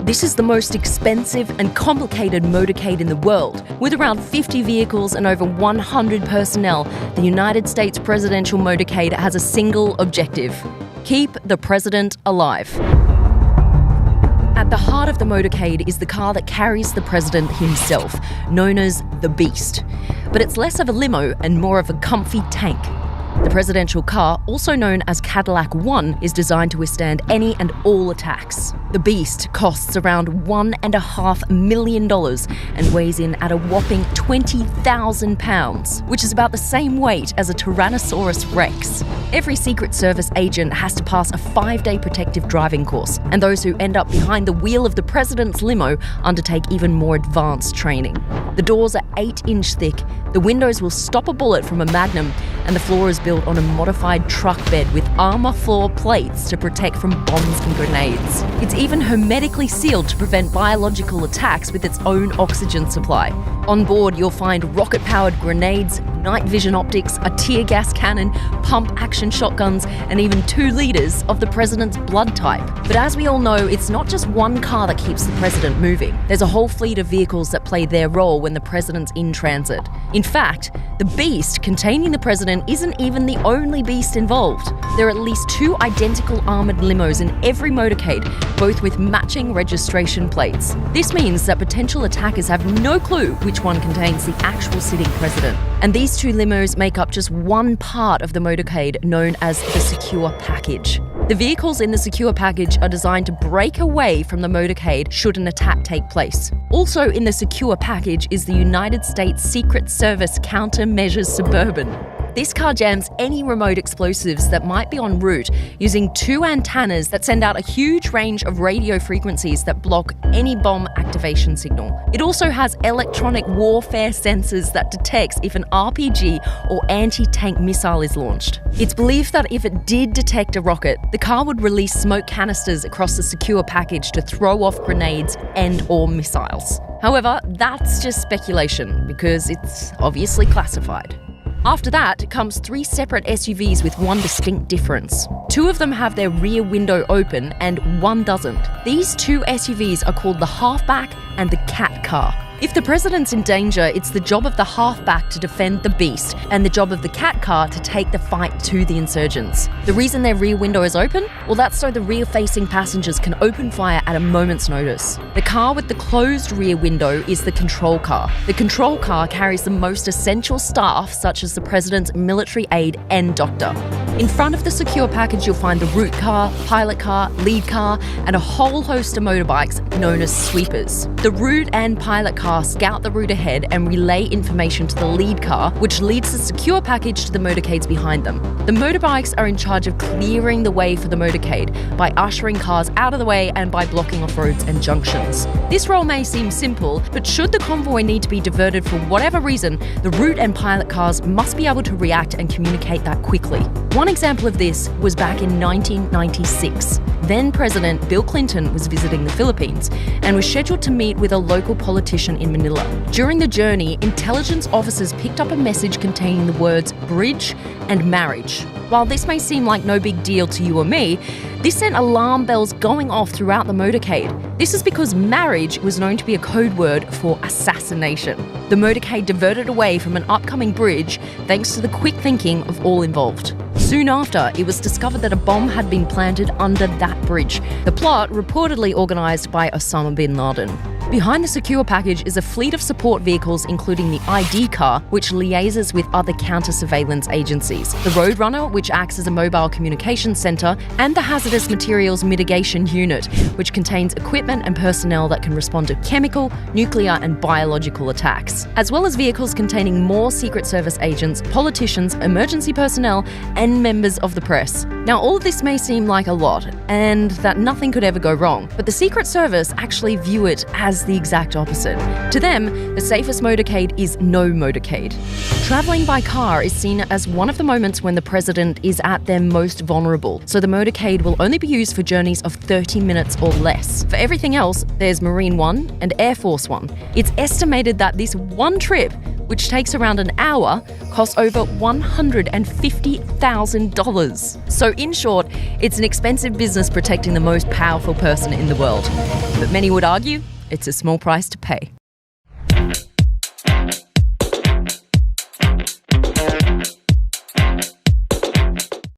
This is the most expensive and complicated motorcade in the world. With around 50 vehicles and over 100 personnel, the United States presidential motorcade has a single objective: keep the president alive. At the heart of the motorcade is the car that carries the president himself, known as the Beast. But it's less of a limo and more of a comfy tank. The presidential car, also known as Cadillac One, is designed to withstand any and all attacks. The Beast costs around $1.5 million and weighs in at a whopping 20,000 pounds, which is about the same weight as a Tyrannosaurus Rex. Every Secret Service agent has to pass a 5-day protective driving course, and those who end up behind the wheel of the president's limo undertake even more advanced training. The doors are 8-inch thick, the windows will stop a bullet from a Magnum, and the floor is built on a modified truck bed with armour floor plates to protect from bombs and grenades. It's even hermetically sealed to prevent biological attacks with its own oxygen supply. On board, you'll find rocket-powered grenades, night vision optics, a tear gas cannon, pump-action shotguns, and even 2 litres of the president's blood type. But as we all know, it's not just one car that keeps the president moving. There's a whole fleet of vehicles that play their role when the president's in transit. In fact, the Beast containing the president isn't even the only beast involved. There are at least 2 identical armoured limos in every motorcade, both with matching registration plates. This means that potential attackers have no clue which one contains the actual sitting president. And these 2 limos make up just one part of the motorcade known as the secure package. The vehicles in the secure package are designed to break away from the motorcade should an attack take place. Also in the secure package is the United States Secret Service Countermeasures Suburban. This car jams any remote explosives that might be en route using 2 antennas that send out a huge range of radio frequencies that block any bomb activation signal. It also has electronic warfare sensors that detects if an RPG or anti-tank missile is launched. It's believed that if it did detect a rocket, the car would release smoke canisters across the secure package to throw off grenades and/or missiles. However, that's just speculation because it's obviously classified. After that comes 3 separate SUVs with one distinct difference. 2 of them have their rear window open and 1 doesn't. These 2 SUVs are called the Halfback and the Cat Car. If the president's in danger, it's the job of the Halfback to defend the Beast and the job of the Cat Car to take the fight to the insurgents. The reason their rear window is open? Well, that's so the rear-facing passengers can open fire at a moment's notice. The car with the closed rear window is the control car. The control car carries the most essential staff, such as the president's military aide and doctor. In front of the secure package, you'll find the route car, pilot car, lead car, and a whole host of motorbikes known as sweepers. The route and pilot car scout the route ahead and relay information to the lead car, which leads the secure package to the motorcades behind them. The motorbikes are in charge of clearing the way for the motorcade by ushering cars out of the way and by blocking off roads and junctions. This role may seem simple, but should the convoy need to be diverted for whatever reason, the route and pilot cars must be able to react and communicate that quickly. One example of this was back in 1996. Then President Bill Clinton was visiting the Philippines and was scheduled to meet with a local politician in Manila. During the journey, intelligence officers picked up a message containing the words bridge and marriage. While this may seem like no big deal to you or me, this sent alarm bells going off throughout the motorcade. This is because marriage was known to be a code word for assassination. The motorcade diverted away from an upcoming bridge thanks to the quick thinking of all involved. Soon after, it was discovered that a bomb had been planted under that bridge. The plot reportedly organised by Osama bin Laden. Behind the secure package is a fleet of support vehicles including the ID car, which liaises with other counter-surveillance agencies, the Roadrunner, which acts as a mobile communications centre, and the Hazardous Materials Mitigation Unit, which contains equipment and personnel that can respond to chemical, nuclear and biological attacks, as well as vehicles containing more Secret Service agents, politicians, emergency personnel and members of the press. Now, all of this may seem like a lot, and that nothing could ever go wrong, but the Secret Service actually view it as the exact opposite. To them, the safest motorcade is no motorcade. Travelling by car is seen as one of the moments when the president is at their most vulnerable, so the motorcade will only be used for journeys of 30 minutes or less. For everything else, there's Marine One and Air Force One. It's estimated that this one trip which takes around an hour, costs over $150,000. So in short, it's an expensive business protecting the most powerful person in the world. But many would argue it's a small price to pay.